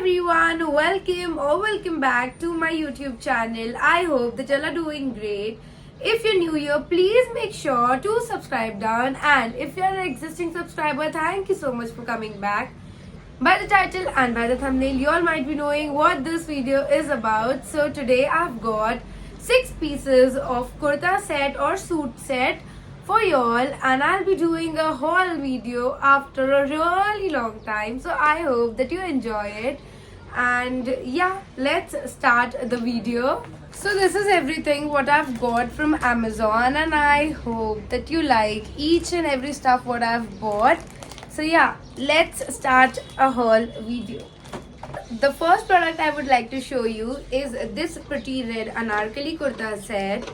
everyone, welcome back to my YouTube channel. I hope that y'all are doing great. If you're new here, please make sure to subscribe down, and if you're an existing subscriber, thank you so much for coming back. By the title and by the thumbnail, you all might be knowing what this video is about. So today I've got 6 pieces of kurta set or suit set for y'all, and I'll be doing a haul video after a really long time. So I hope that you enjoy it, and yeah, let's start the video. So this is everything what I've got from Amazon, and I hope that you like each and every stuff what I've bought. So yeah, let's start a haul video. The first product I would like to show you is this pretty red anarkali kurta set,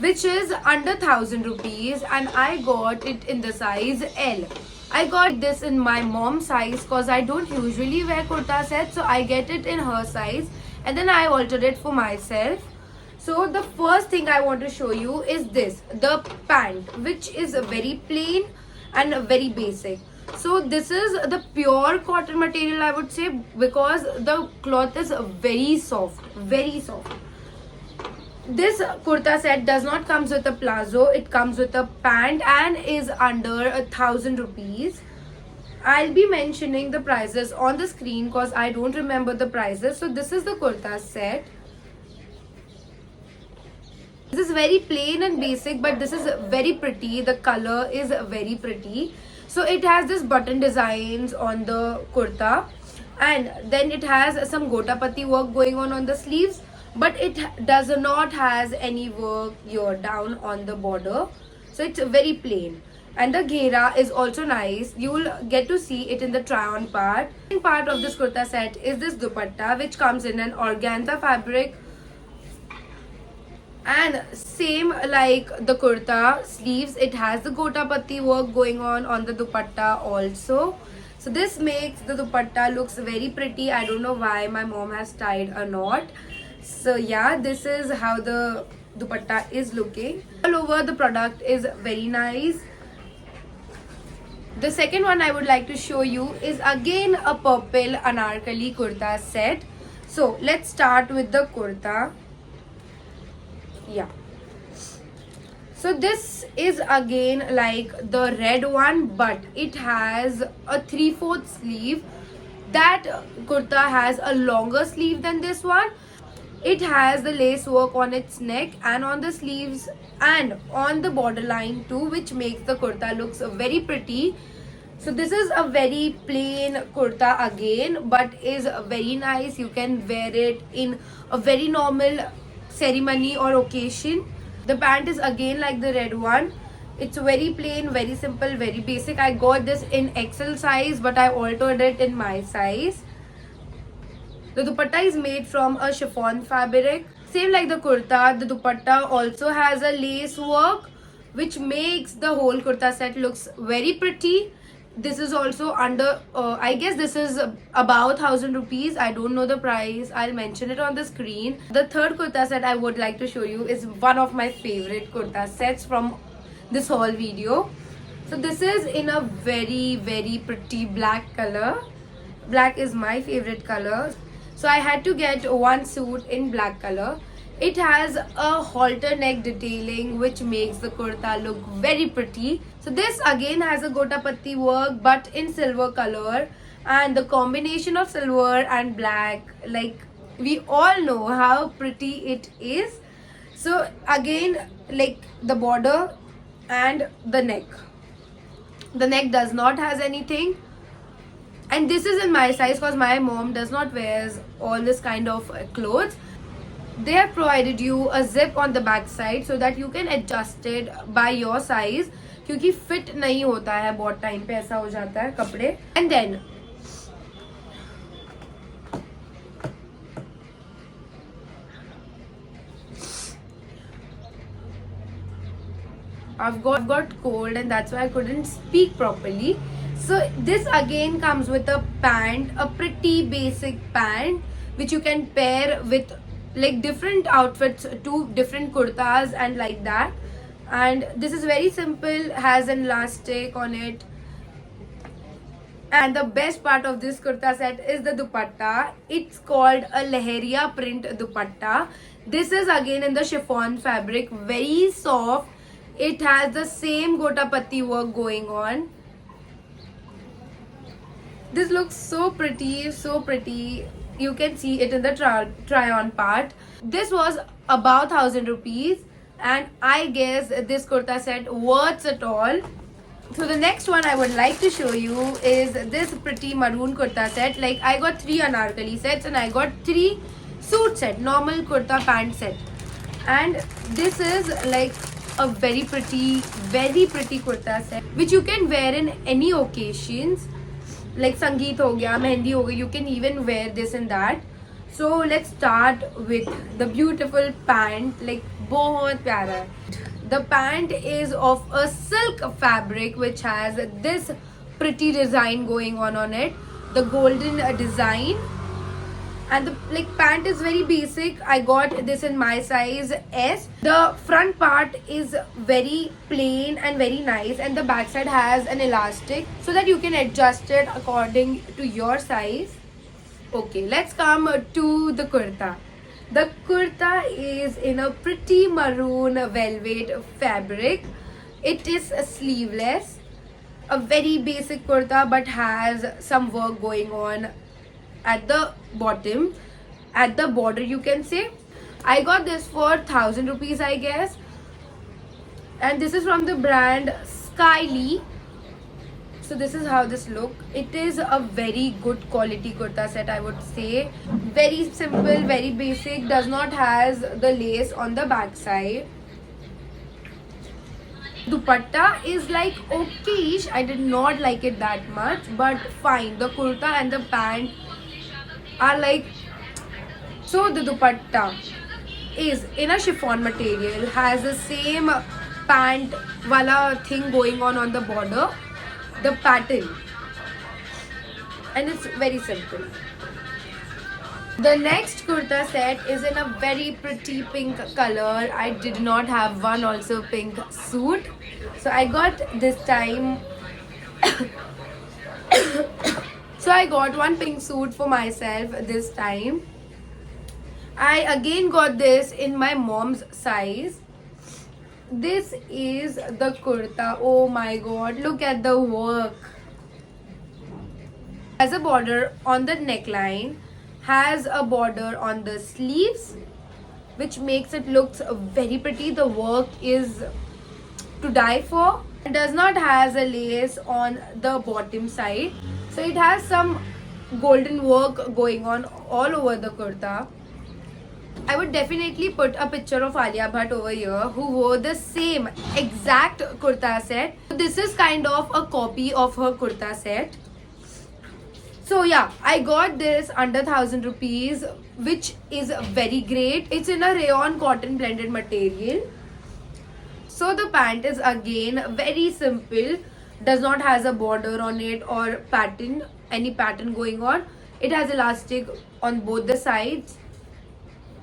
which is under 1000 rupees, and I got it in the size L. I got this in my mom's size because I don't usually wear kurta sets, so I get it in her size and then I altered it for myself. So the first thing I want to show you is this, the pant, which is very plain and very basic. So this is the pure cotton material, I would say, because the cloth is very soft, very soft. This kurta set does not comes with a palazzo, it comes with a pant and is under 1000 rupees. I'll be mentioning the prices on the screen because I don't remember the prices. So this is the kurta set. This is very plain and basic, but this is very pretty. The color is very pretty. So it has this button designs on the kurta, and then it has some gotapati work going on the sleeves, but it does not has any work here down on the border. So it's very plain, and the ghera is also nice. You will get to see it in the try on part. The part of this kurta set is this dupatta, which comes in an organza fabric, and same like the kurta sleeves, it has the gotapati work going on the dupatta also. So this makes the dupatta looks very pretty. I don't know why my mom has tied a knot. So yeah, this is how the dupatta is looking. All over the product is very nice. The second one I would like to show you is again a purple anarkali kurta set. So let's start with the kurta. Yeah, so this is again like the red one, but it has a 3/4 sleeve. That kurta has a longer sleeve than this one. It has the lace work on its neck and on the sleeves and on the borderline too, which makes the kurta looks very pretty. So this is a very plain kurta again, but is very nice. You can wear it in a very normal ceremony or occasion. The pant is again like the red one. It's very plain, very simple, very basic. I got this in XL size, but I altered it in my size. The dupatta is made from a chiffon fabric. Same like the kurta, the dupatta also has a lace work, which makes the whole kurta set looks very pretty. This is also under, I guess this is about 1000 rupees. I don't know the price. I'll mention it on the screen. The third kurta set I would like to show you is one of my favorite kurta sets from this whole video. So this is in a very, very pretty black color. Black is my favorite color. So I had to get one suit in black color. It has a halter neck detailing, which makes the kurta look very pretty. So this again has a gotapati work, but in silver color, and the combination of silver and black, like we all know how pretty it is. So again, like the border and the neck. The neck does not has anything. And this is in my size because my mom does not wears all this kind of clothes. They have provided you a zip on the back side so that you can adjust it by your size, क्योंकि fit नहीं होता है बहुत time पे, ऐसा हो जाता है कपड़े. And then I've got cold and that's why I couldn't speak properly. So this again comes with a pant, a pretty basic pant, which you can pair with like different outfits to different kurtas and like that. And this is very simple, has an elastic on it. And the best part of this kurta set is the dupatta. It's called a Leheria print dupatta. This is again in the chiffon fabric, very soft. It has the same gotapatti work going on. This looks so pretty, so pretty. You can see it in the try on part. This was about 1000 rupees, and I guess this kurta set worth it all. So the next one I would like to show you is this pretty maroon kurta set. Like, I got 3 anarkali sets and I got 3 suit set, normal kurta pant set. And this is like a very pretty kurta set which you can wear in any occasions. Like Sangeet ho gaya, Mehndi ho gaya, you can even wear this and that. So let's start with the beautiful pant. Like, bahut pyara hai. The pant is of a silk fabric which has this pretty design going on it. The golden design. And the pant is very basic. I got this in my size S. The front part is very plain and very nice, and the back side has an elastic so that you can adjust it according to your size. Okay, let's come to the kurta. The kurta is in a pretty maroon velvet fabric. It is sleeveless. A very basic kurta but has some work going on at the bottom, at the border, you can say. I got this for 1000 rupees, I guess. And this is from the brand Skyly. So this is how this look. It is a very good quality kurta set, I would say. Very simple, very basic. Does not has the lace on the back side. Dupatta is like okayish. I did not like it that much, but fine. The kurta and the pant are like. So the dupatta is in a chiffon material, has the same pant wala thing going on the border, the pattern, and it's very simple. The next kurta set is in a very pretty pink color. I did not have one also pink suit, so I got this time so I got one pink suit for myself this time. I again got this in my mom's size. This is the kurta. Oh my god, look at the work. Has a border on the neckline, has a border on the sleeves, which makes it looks very pretty. The work is to die for. It does not has a lace on the bottom side, so it has some golden work going on all over the kurta. I would definitely put a picture of Alia Bhatt over here, who wore the same exact kurta set. This is kind of a copy of her kurta set. So yeah, I got this under 1000 rupees, which is very great. It's in a rayon cotton blended material. So the pant is again very simple, does not has a border on it or pattern, any pattern going on. It has elastic on both the sides.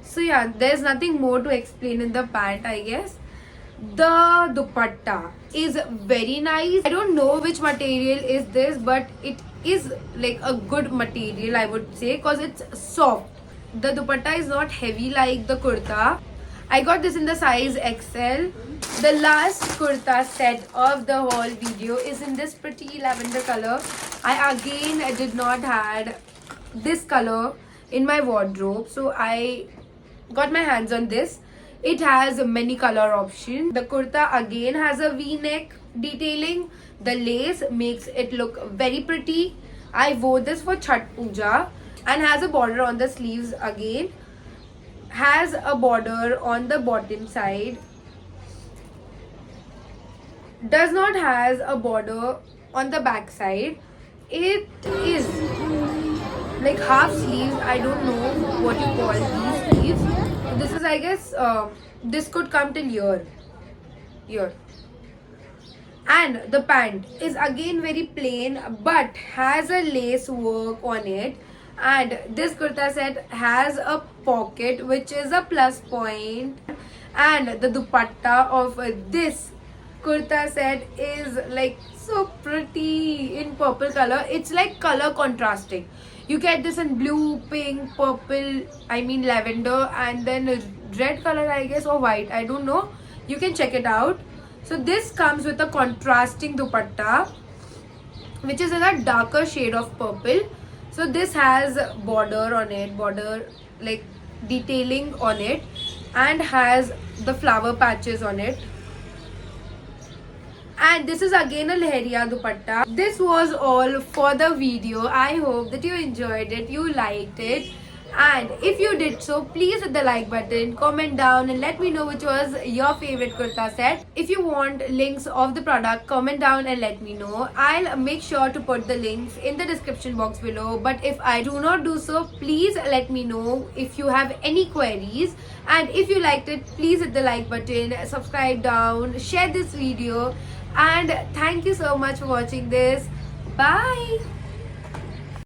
So yeah, there's nothing more to explain in the pant, I guess. The dupatta is very nice. I don't know which material is this, but it is like a good material, I would say, because it's soft. The dupatta is not heavy like the kurta. I got this in the size XL. The last kurta set of the whole video is in this pretty lavender color. I again did not had this color in my wardrobe, so I got my hands on this. It has many color options. The kurta again has a V-neck detailing. The lace makes it look very pretty. I wore this for Chhat Puja and has a border on the sleeves again. Has a border on the bottom side. Does not has a border on the back side. It is like half sleeves. I don't know what you call these sleeves. This is, I guess, this could come till here. And the pant is again very plain but has a lace work on it. And this kurta set has a pocket, which is a plus point. And the dupatta of this kurta set is like so pretty in purple color. It's like color contrasting. You get this in blue, pink, purple, I mean lavender, and then red color, I guess, or white, I don't know. You can check it out. So this comes with a contrasting dupatta, which is in a darker shade of purple. So this has border on it, border like detailing on it, and has the flower patches on it. And this is again a lehriya dupatta. This was all for the video. I hope that you enjoyed it, you liked it, and if you did so, please hit the like button, comment down and let me know which was your favorite kurta set. If you want links of the product, comment down and let me know. I'll make sure to put the links in the description box below, but if I do not do so, please let me know if you have any queries. And if you liked it, please hit the like button, subscribe down, share this video, and thank you so much for watching this. Bye.